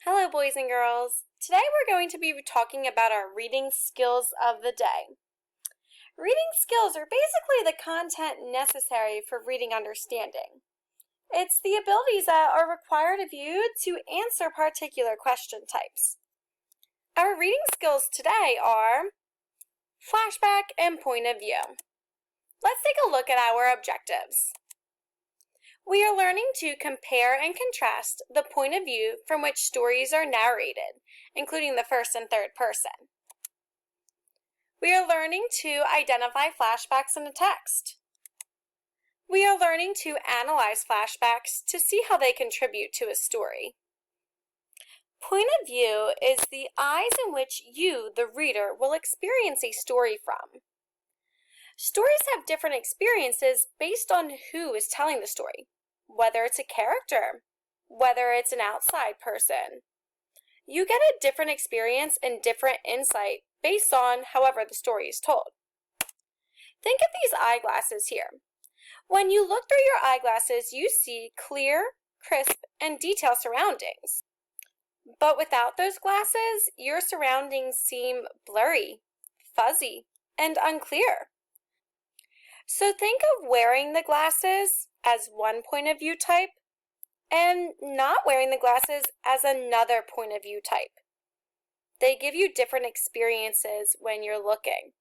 Hello, boys and girls. Today we're going to be talking about our reading skills of the day. Reading skills are basically the content necessary for reading understanding. It's the abilities that are required of you to answer particular question types. Our reading skills today are flashback and point of view. Let's take a look at our objectives. We are learning to compare and contrast the point of view from which stories are narrated, including the first and third person. We are learning to identify flashbacks in a text. We are learning to analyze flashbacks to see how they contribute to a story. Point of view is the eyes in which you, the reader, will experience a story from. Stories have different experiences based on who is telling the story. Whether it's a character, whether it's an outside person. You get a different experience and different insight based on however the story is told. Think of these eyeglasses here. When you look through your eyeglasses, you see clear, crisp, and detailed surroundings. But without those glasses, your surroundings seem blurry, fuzzy, and unclear. So think of wearing the glasses as one point of view type and not wearing the glasses as another point of view type. They give you different experiences when you're looking.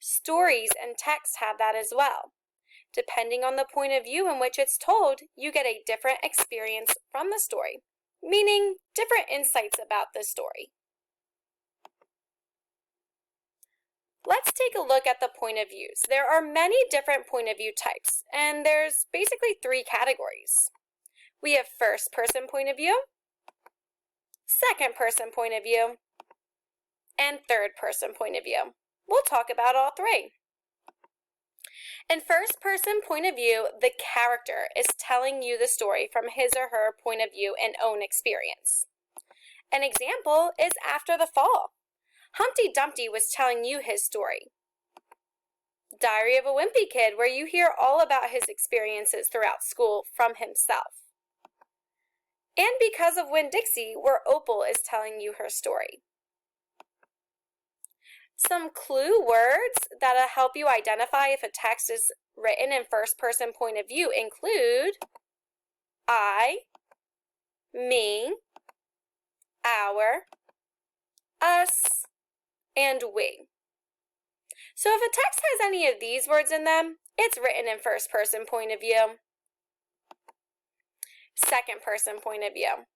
Stories and text have that as well. Depending on the point of view in which it's told, you get a different experience from the story, meaning different insights about the story. Let's take a look at the point of views. There are many different point of view types, and there's basically three categories. We have first person point of view, second person point of view, and third person point of view. We'll talk about all three. In first person point of view, the character is telling you the story from his or her point of view and own experience. An example is After the Fall. Humpty Dumpty was telling you his story. Diary of a Wimpy Kid, where you hear all about his experiences throughout school from himself. And Because of Winn-Dixie, where Opal is telling you her story. Some clue words that'll help you identify if a text is written in first person point of view include I, me, our, us, and we. So if a text has any of these words in them, it's written in first person point of view. Second person point of view.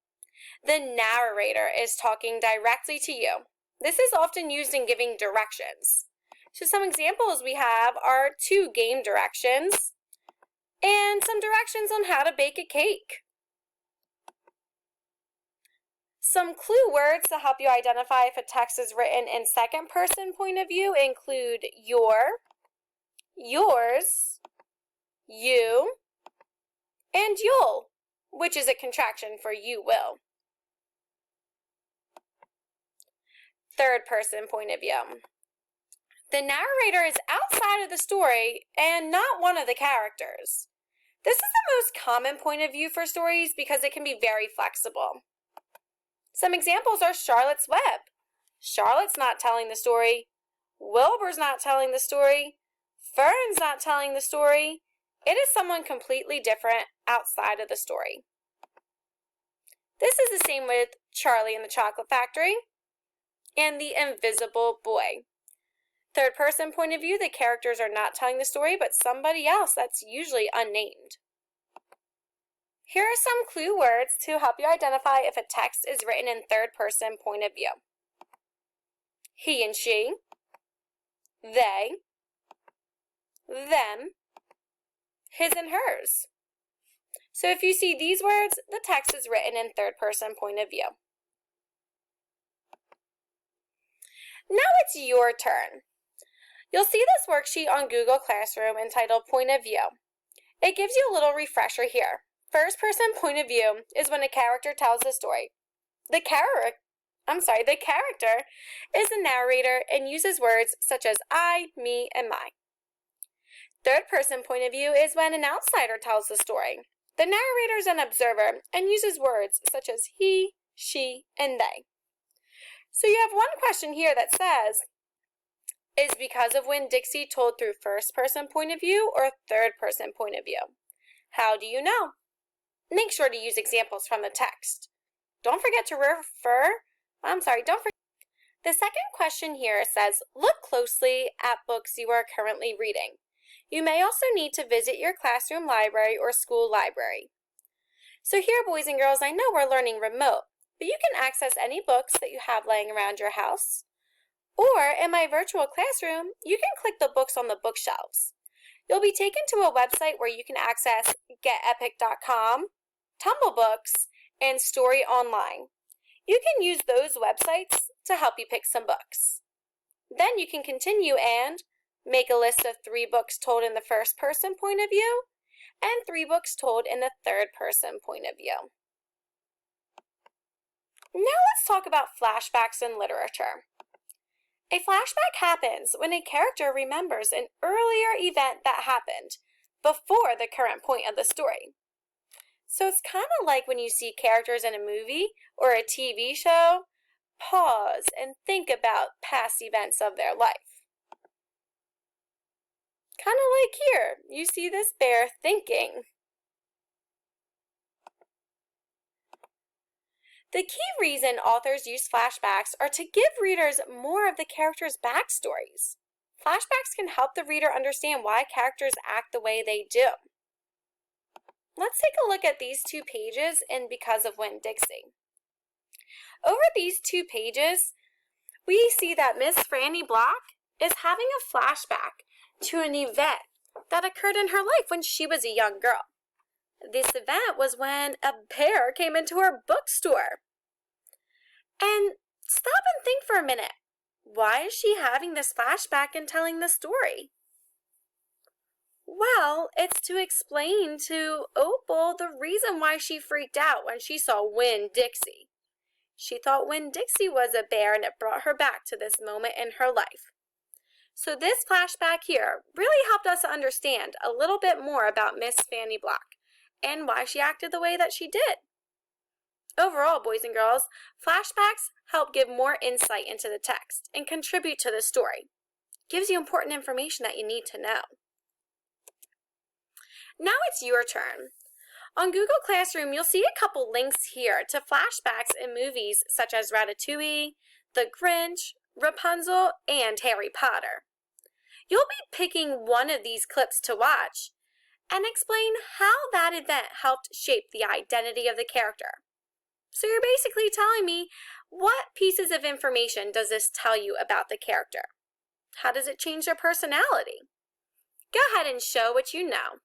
The narrator is talking directly to you. This is often used in giving directions. So some examples we have are 2 game directions and some directions on how to bake a cake. Some clue words to help you identify if a text is written in second person point of view include your, yours, you, and you'll, which is a contraction for you will. Third person point of view. The narrator is outside of the story and not one of the characters. This is the most common point of view for stories because it can be very flexible. Some examples are Charlotte's Web. Charlotte's not telling the story. Wilbur's not telling the story. Fern's not telling the story. It is someone completely different outside of the story. This is the same with Charlie and the Chocolate Factory and The Invisible Boy. Third person point of view, the characters are not telling the story, but somebody else that's usually unnamed. Here are some clue words to help you identify if a text is written in third person point of view. He and she, they, them, his and hers. So if you see these words, the text is written in third person point of view. Now it's your turn. You'll see this worksheet on Google Classroom entitled Point of View. It gives you a little refresher here. First person point of view is when a character tells the story. The character is the narrator and uses words such as I, me, and my. Third person point of view is when an outsider tells the story. The narrator is an observer and uses words such as he, she, and they. So you have one question here that says, is because of Winn-Dixie told through first-person point of view or third-person point of view? How do you know? Make sure to use examples from the text. Don't forget to don't forget. The second question here says, look closely at books you are currently reading. You may also need to visit your classroom library or school library. So here, boys and girls, I know we're learning remote, but you can access any books that you have laying around your house. Or in my virtual classroom, you can click the books on the bookshelves. You'll be taken to a website where you can access getepic.com, Tumble Books, and Story Online. You can use those websites to help you pick some books. Then you can continue and make a list of 3 books told in the first-person point of view and 3 books told in the third-person point of view. Now let's talk about flashbacks in literature. A flashback happens when a character remembers an earlier event that happened before the current point of the story. So it's kind of like when you see characters in a movie or a TV show, pause and think about past events of their life. Kind of like here, you see this bear thinking. The key reason authors use flashbacks are to give readers more of the characters' backstories. Flashbacks can help the reader understand why characters act the way they do. Let's take a look at these 2 pages in Because of Winn-Dixie. Over these 2 pages, we see that Miss Franny Block is having a flashback to an event that occurred in her life when she was a young girl. This event was when a bear came into her bookstore. And stop and think for a minute. Why is she having this flashback and telling the story? Well, it's to explain to Opal the reason why she freaked out when she saw Winn-Dixie. She thought Winn-Dixie was a bear and it brought her back to this moment in her life. So this flashback here really helped us understand a little bit more about Miss Fanny Block and why she acted the way that she did. Overall, boys and girls, flashbacks help give more insight into the text and contribute to the story. Gives you important information that you need to know. Now it's your turn. On Google Classroom, you'll see a couple links here to flashbacks in movies such as Ratatouille, The Grinch, Rapunzel, and Harry Potter. You'll be picking one of these clips to watch and explain how that event helped shape the identity of the character. So you're basically telling me, what pieces of information does this tell you about the character? How does it change their personality? Go ahead and show what you know.